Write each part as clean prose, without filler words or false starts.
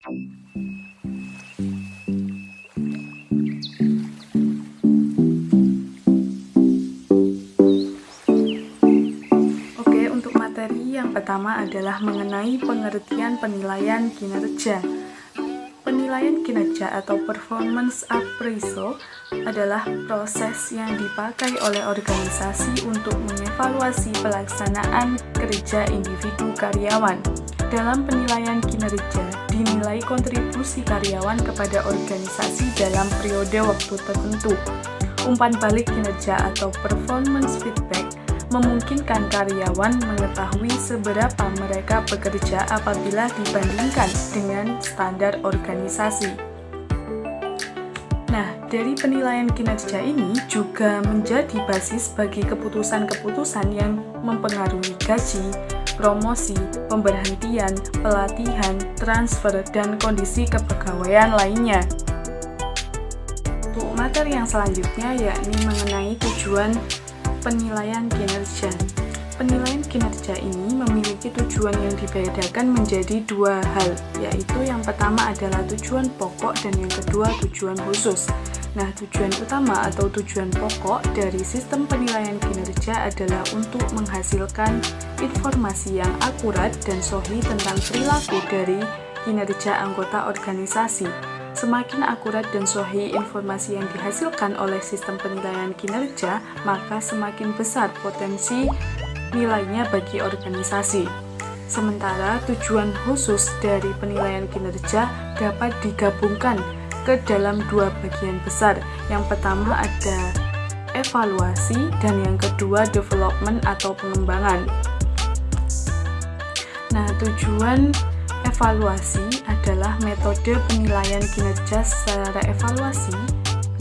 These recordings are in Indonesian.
Oke, untuk materi yang pertama adalah mengenai pengertian penilaian kinerja. Penilaian kinerja atau performance appraisal adalah proses yang dipakai oleh organisasi untuk mengevaluasi pelaksanaan kerja individu karyawan. Dalam penilaian kinerja, dinilai kontribusi karyawan kepada organisasi dalam periode waktu tertentu. Umpan balik kinerja atau performance feedback memungkinkan karyawan mengetahui seberapa mereka bekerja apabila dibandingkan dengan standar organisasi. Nah, dari penilaian kinerja ini juga menjadi basis bagi keputusan-keputusan yang mempengaruhi gaji, promosi, pemberhentian, pelatihan, transfer, dan kondisi kepegawaian lainnya. Untuk materi yang selanjutnya yakni mengenai tujuan penilaian kinerja. Penilaian kinerja ini memiliki tujuan yang dibedakan menjadi dua hal, yaitu yang pertama adalah tujuan pokok dan yang kedua tujuan khusus. Nah, tujuan utama atau tujuan pokok dari sistem penilaian kinerja adalah untuk menghasilkan informasi yang akurat dan sahih tentang perilaku dari kinerja anggota organisasi. Semakin akurat dan sahih informasi yang dihasilkan oleh sistem penilaian kinerja, maka semakin besar potensi nilainya bagi organisasi. Sementara tujuan khusus dari penilaian kinerja dapat digabungkan ke dalam dua bagian besar. Yang pertama ada evaluasi dan yang kedua development atau pengembangan. Nah, tujuan evaluasi adalah metode penilaian kinerja secara evaluasi,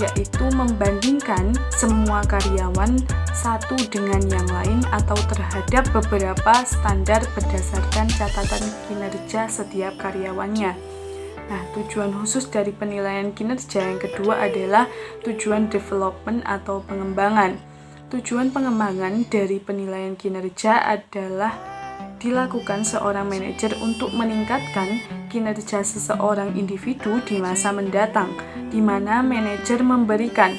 yaitu membandingkan semua karyawan satu dengan yang lain atau terhadap beberapa standar berdasarkan catatan kinerja setiap karyawannya. Nah, tujuan khusus dari penilaian kinerja yang kedua adalah tujuan development atau pengembangan. Tujuan pengembangan dari penilaian kinerja adalah dilakukan seorang manajer untuk meningkatkan kinerja seseorang individu di masa mendatang, di mana manajer memberikan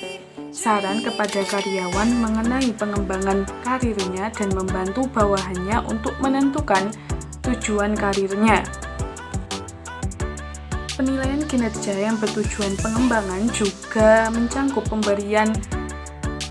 saran kepada karyawan mengenai pengembangan karirnya dan membantu bawahannya untuk menentukan tujuan karirnya. Penilaian kinerja yang bertujuan pengembangan juga mencangkup pemberian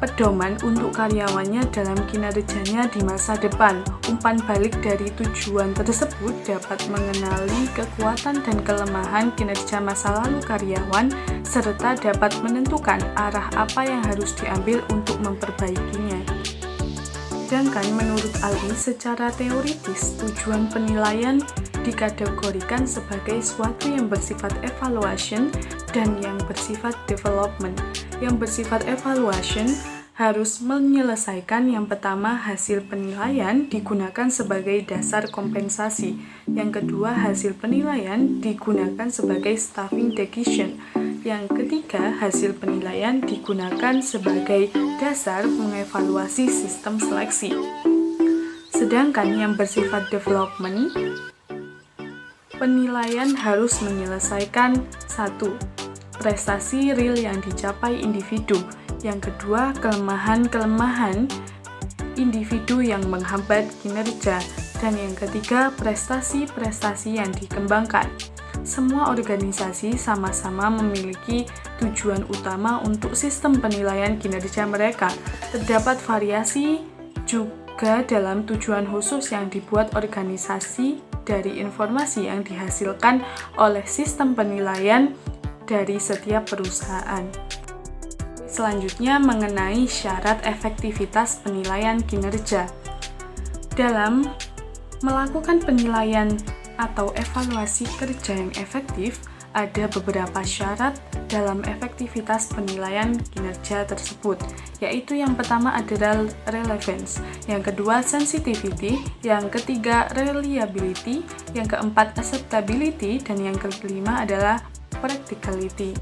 pedoman untuk karyawannya dalam kinerjanya di masa depan. Umpan balik dari tujuan tersebut dapat mengenali kekuatan dan kelemahan kinerja masa lalu karyawan, serta dapat menentukan arah apa yang harus diambil untuk memperbaikinya. Sedangkan menurut Ali, secara teoritis, tujuan penilaian dikategorikan sebagai suatu yang bersifat evaluation dan yang bersifat development. Yang bersifat evaluation harus menyelesaikan yang pertama hasil penilaian digunakan sebagai dasar kompensasi. Yang kedua, hasil penilaian digunakan sebagai staffing decision. Yang ketiga, hasil penilaian digunakan sebagai dasar mengevaluasi sistem seleksi. Sedangkan yang bersifat development, penilaian harus menyelesaikan satu, prestasi real yang dicapai individu. Yang kedua, kelemahan-kelemahan individu yang menghambat kinerja. Dan yang ketiga, prestasi-prestasi yang dikembangkan. Semua organisasi sama-sama memiliki tujuan utama untuk sistem penilaian kinerja mereka. Terdapat variasi juga dalam tujuan khusus yang dibuat organisasi dari informasi yang dihasilkan oleh sistem penilaian dari setiap perusahaan. Selanjutnya mengenai syarat efektivitas penilaian kinerja. Dalam melakukan penilaian atau evaluasi kerja yang efektif, ada beberapa syarat dalam efektivitas penilaian kinerja tersebut, yaitu yang pertama adalah relevance, yang kedua sensitivity, yang ketiga reliability, yang keempat acceptability, dan yang kelima adalah practicality.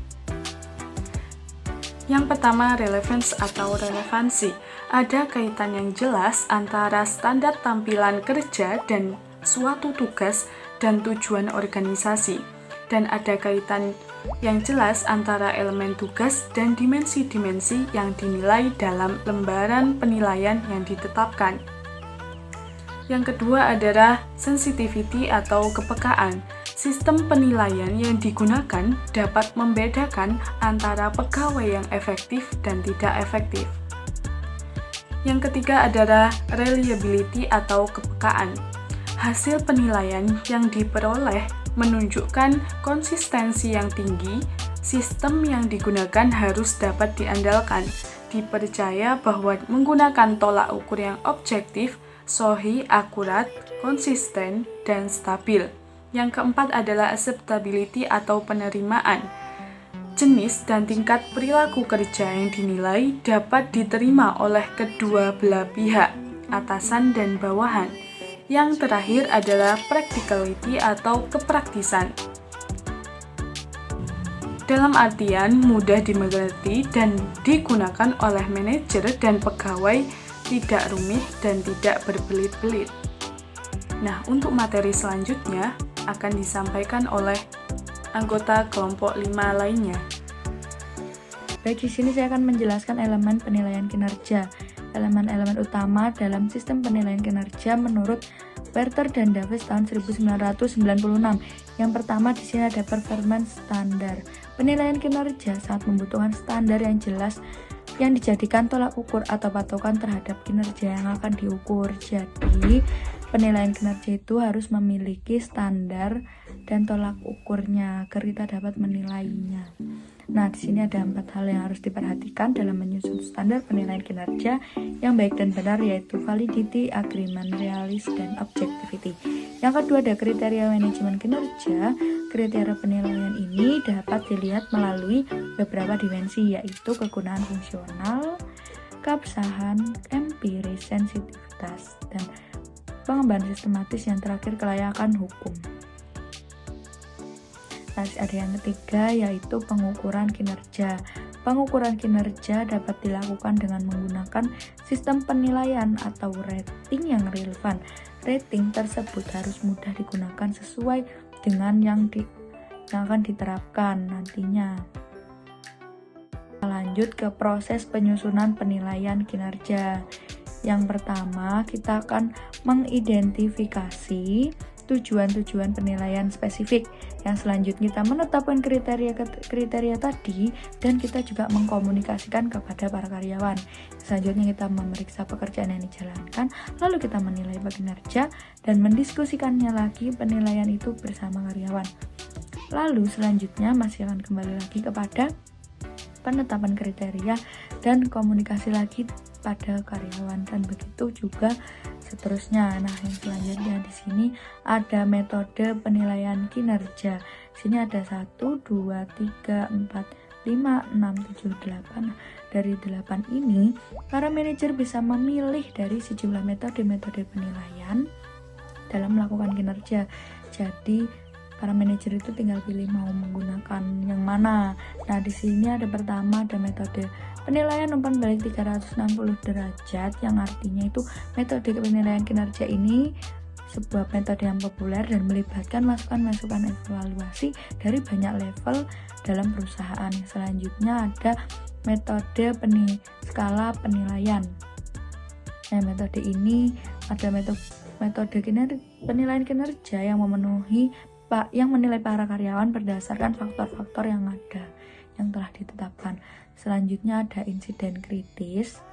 Yang pertama, relevance atau relevansi. Ada kaitan yang jelas antara standar tampilan kerja dan suatu tugas dan tujuan organisasi. dan ada kaitan yang jelas antara elemen tugas dan dimensi-dimensi yang dinilai dalam lembaran penilaian yang ditetapkan. Yang kedua adalah sensitivity atau kepekaan. Sistem penilaian yang digunakan dapat membedakan antara pegawai yang efektif dan tidak efektif. Yang ketiga adalah reliability atau kepekaan. Hasil penilaian yang diperoleh menunjukkan konsistensi yang tinggi, sistem yang digunakan harus dapat diandalkan, dipercaya bahwa menggunakan tolak ukur yang objektif, sahih, akurat, konsisten, dan stabil. Yang keempat adalah acceptability atau penerimaan. Jenis dan tingkat perilaku kerja yang dinilai dapat diterima oleh kedua belah pihak, atasan dan bawahan. Yang terakhir adalah practicality atau kepraktisan. Dalam artian mudah dimengerti dan digunakan oleh manajer dan pegawai, tidak rumit dan tidak berbelit-belit. Nah, untuk materi selanjutnya akan disampaikan oleh anggota kelompok 5 lainnya. Baik, di sini saya akan menjelaskan elemen penilaian kinerja. Elemen-elemen utama dalam sistem penilaian kinerja menurut Werter dan Davis tahun 1996. Yang pertama di sini ada performance standar. Penilaian kinerja sangat membutuhkan standar yang jelas yang dijadikan tolak ukur atau patokan terhadap kinerja yang akan diukur. Jadi, penilaian kinerja itu harus memiliki standar dan tolak ukurnya agar kita dapat menilainya. Nah, di sini ada 4 hal yang harus diperhatikan dalam menyusun standar penilaian kinerja yang baik dan benar, yaitu validity, agreement, realis, dan objectivity. Yang kedua ada kriteria manajemen kinerja. Kriteria penilaian ini dapat dilihat melalui beberapa dimensi, yaitu kegunaan fungsional, keabsahan, empiris, sensitivitas, dan pengembangan sistematis. Yang terakhir kelayakan hukum. Nah, ada yang ketiga yaitu pengukuran kinerja. Pengukuran kinerja dapat dilakukan dengan menggunakan sistem penilaian atau rating yang relevan. Rating tersebut harus mudah digunakan sesuai dengan yang akan diterapkan nantinya. Lanjut ke proses penyusunan penilaian kinerja. Yang pertama, kita akan mengidentifikasi tujuan-tujuan penilaian spesifik. Yang selanjutnya kita menetapkan kriteria tadi dan kita juga mengkomunikasikan kepada para karyawan. Selanjutnya kita memeriksa pekerjaan yang dijalankan, lalu kita menilai kinerja dan mendiskusikannya lagi penilaian itu bersama karyawan. Lalu selanjutnya masih akan kembali lagi kepada penetapan kriteria dan komunikasi lagi pada karyawan, dan begitu juga seterusnya. Nah, yang selanjutnya di sini ada metode penilaian kinerja. Sini ada 1, 2, 3, 4, 5, 6, 7, 8. Dari 8 ini, para manajer bisa memilih dari sejumlah metode-metode penilaian dalam melakukan kinerja. Jadi, para manajer itu tinggal pilih mau menggunakan yang mana. Nah, di sini ada pertama ada metode penilaian umpan balik 360 derajat, yang artinya itu metode penilaian kinerja ini sebuah metode yang populer dan melibatkan masukan-masukan evaluasi dari banyak level dalam perusahaan. Selanjutnya ada metode skala penilaian. Nah, metode ini ada metode penilaian kinerja yang menilai para karyawan berdasarkan faktor-faktor yang telah ditetapkan. Selanjutnya ada insiden kritis,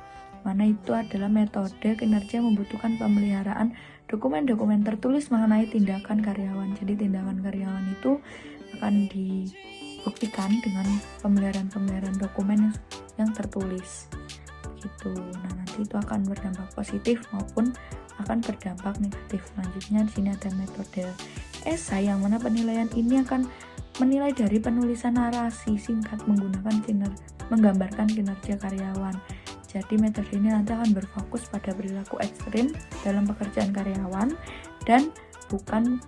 mana itu adalah metode kinerja yang membutuhkan pemeliharaan dokumen-dokumen tertulis mengenai tindakan karyawan. Jadi tindakan karyawan itu akan dibuktikan dengan pemeliharaan dokumen yang tertulis gitu. Nah, nanti itu akan berdampak positif maupun akan berdampak negatif. Selanjutnya di sini ada metode esai, yang mana penilaian ini akan menilai dari penulisan narasi singkat menggambarkan kinerja karyawan. Jadi metode ini nanti akan berfokus pada perilaku ekstrim dalam pekerjaan karyawan dan bukan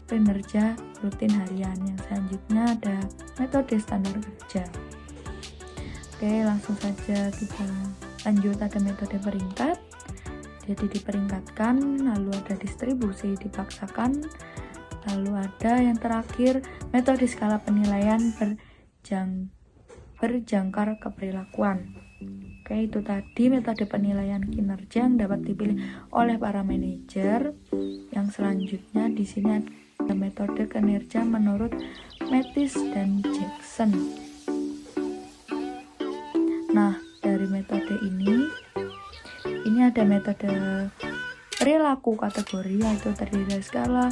kinerja rutin harian. Yang selanjutnya ada metode standar kerja. Oke, langsung saja kita lanjut. Ada metode peringkat. Jadi diperingkatkan, lalu ada distribusi dipaksakan, Lalu ada yang terakhir, metode skala penilaian berjangkar keperilakuan. Oke, itu tadi metode penilaian kinerja yang dapat dipilih oleh para manajer. Yang selanjutnya di sini ada metode kinerja menurut Mathis dan Jackson. Nah, dari metode ini ada metode perilaku kategori, yaitu terdiri dari skala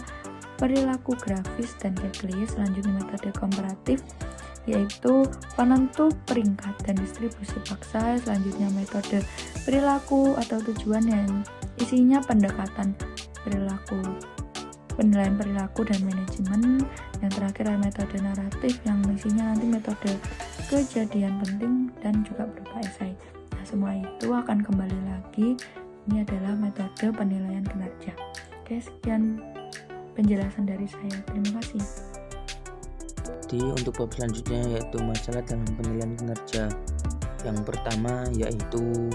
perilaku grafis dan checklist. Selanjutnya metode komparatif, yaitu penentu peringkat dan distribusi paksa. Selanjutnya metode perilaku atau tujuan yang isinya pendekatan perilaku, penilaian perilaku dan manajemen. Yang terakhir adalah metode naratif yang isinya nanti metode kejadian penting dan juga berupa esai. Nah, semua itu akan kembali lagi, ini adalah metode penilaian kinerja. Oke, sekian penjelasan dari saya. Terima kasih. Jadi untuk bab selanjutnya yaitu masalah dalam penilaian kinerja. Yang pertama yaitu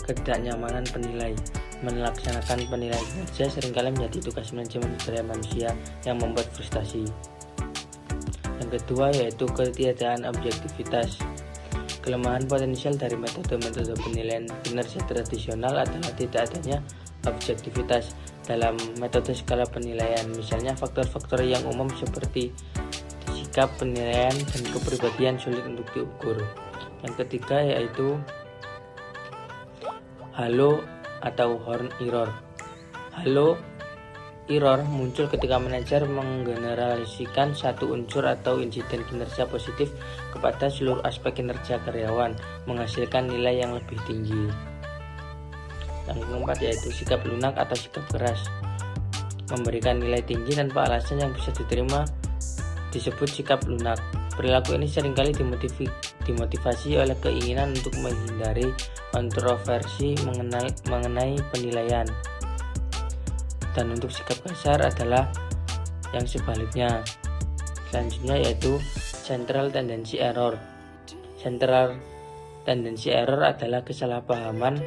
ketidaknyamanan penilai. Melaksanakan penilaian kinerja seringkali menjadi tugas manajemen sumber daya manusia yang membuat frustasi. Yang kedua yaitu ketiadaan objektivitas. Kelemahan potensial dari metode-metode penilaian kinerja tradisional adalah tidak adanya objektivitas dalam metode skala penilaian. Misalnya faktor-faktor yang umum seperti sikap, penilaian, dan kepribadian sulit untuk diukur. Yang ketiga yaitu halo atau horn error. Halo error muncul ketika manajer menggeneralisasikan satu unsur atau insiden kinerja positif kepada seluruh aspek kinerja karyawan, menghasilkan nilai yang lebih tinggi. Yang keempat yaitu sikap lunak atau sikap keras. Memberikan nilai tinggi tanpa alasan yang bisa diterima disebut sikap lunak. Perilaku ini seringkali dimotivasi oleh keinginan untuk menghindari kontroversi mengenai penilaian. Dan untuk sikap kasar adalah yang sebaliknya. Selanjutnya yaitu central tendency error. Central tendency error adalah kesalahpahaman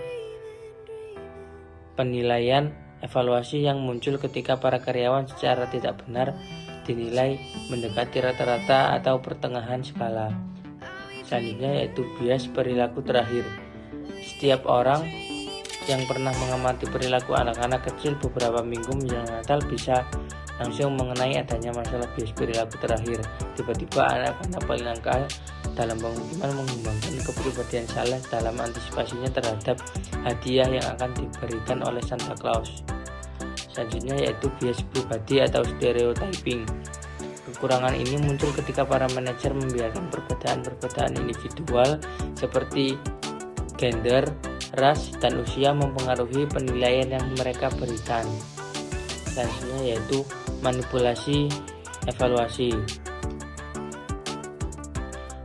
penilaian evaluasi yang muncul ketika para karyawan secara tidak benar dinilai mendekati rata-rata atau pertengahan skala. Selanjutnya yaitu bias perilaku terakhir. Setiap orang yang pernah mengamati perilaku anak-anak kecil beberapa minggu menjelang Natal bisa langsung mengenai adanya masalah bias perilaku terakhir. Tiba-tiba anak-anak paling nakal dalam pemukiman mengembangkan kepribadian salah dalam antisipasinya terhadap hadiah yang akan diberikan oleh Santa Claus. Selanjutnya yaitu bias pribadi atau stereotyping. Kekurangan ini muncul ketika para manajer membiarkan perbedaan-perbedaan individual seperti gender, ras, dan usia mempengaruhi penilaian yang mereka berikan. Selanjutnya yaitu manipulasi evaluasi.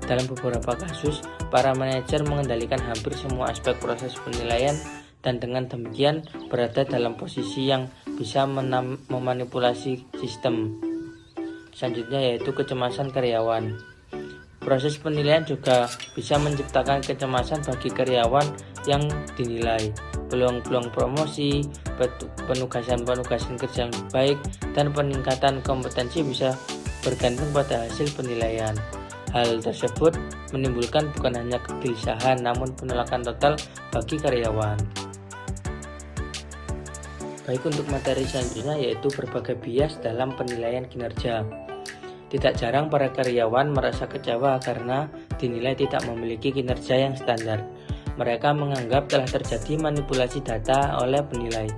Dalam beberapa kasus, para manajer mengendalikan hampir semua aspek proses penilaian dan dengan demikian berada dalam posisi yang bisa memanipulasi sistem. Selanjutnya yaitu kecemasan karyawan. Proses penilaian juga bisa menciptakan kecemasan bagi karyawan yang dinilai. Peluang-peluang promosi, penugasan-penugasan kerja yang baik, dan peningkatan kompetensi bisa bergantung pada hasil penilaian. Hal tersebut menimbulkan bukan hanya kegelisahan namun penolakan total bagi karyawan. Baik, untuk materi selanjutnya yaitu berbagai bias dalam penilaian kinerja. Tidak jarang para karyawan merasa kecewa karena dinilai tidak memiliki kinerja yang standar. Mereka menganggap telah terjadi manipulasi data oleh penilai.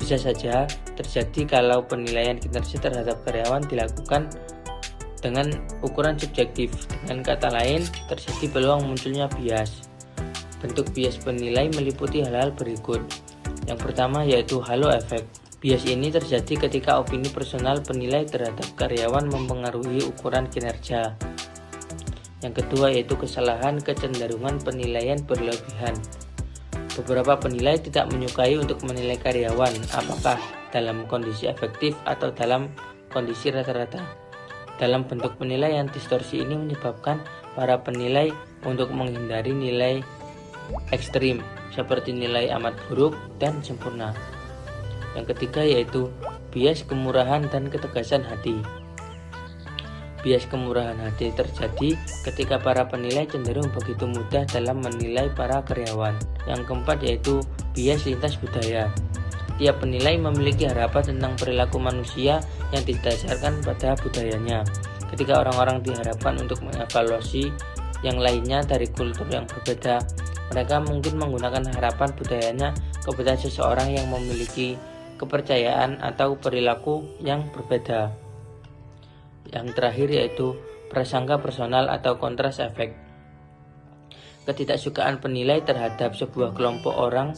Bisa saja terjadi kalau penilaian kinerja terhadap karyawan dilakukan dengan ukuran subjektif. Dengan kata lain, terjadi peluang munculnya bias. Bentuk bias penilai meliputi hal-hal berikut. Yang pertama yaitu halo effect. Bias ini terjadi ketika opini personal penilai terhadap karyawan mempengaruhi ukuran kinerja. Yang kedua yaitu kesalahan kecenderungan penilaian berlebihan. Beberapa penilai tidak menyukai untuk menilai karyawan, apakah dalam kondisi efektif atau dalam kondisi rata-rata. Dalam bentuk penilaian, distorsi ini menyebabkan para penilai untuk menghindari nilai ekstrim, seperti nilai amat buruk dan sempurna. Yang ketiga yaitu bias kemurahan dan ketegasan hati. Bias kemurahan hati terjadi ketika para penilai cenderung begitu mudah dalam menilai para karyawan. Yang keempat yaitu bias lintas budaya. Tiap penilai memiliki harapan tentang perilaku manusia yang didasarkan pada budayanya. Ketika orang-orang diharapkan untuk mengevaluasi yang lainnya dari kultur yang berbeda, mereka mungkin menggunakan harapan budayanya kepada seseorang yang memiliki kepercayaan atau perilaku yang berbeda. Yang terakhir yaitu prasangka personal atau kontras efek. Ketidaksukaan penilai terhadap sebuah kelompok orang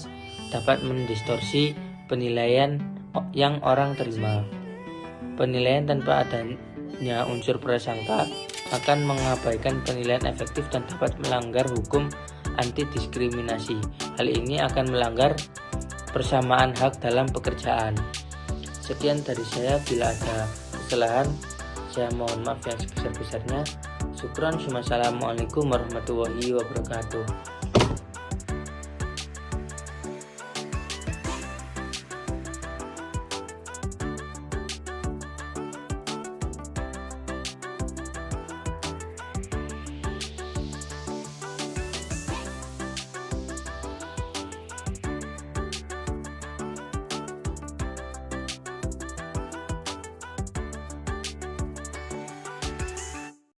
dapat mendistorsi penilaian yang orang terima. Penilaian tanpa adanya unsur prasangka akan mengabaikan penilaian efektif dan dapat melanggar hukum anti-diskriminasi. Hal ini akan melanggar persamaan hak dalam pekerjaan. Sekian dari saya, bila ada kesalahan saya mohon maaf yang sebesar-besarnya. Syukran. Wassalamualaikum warahmatullahi wabarakatuh.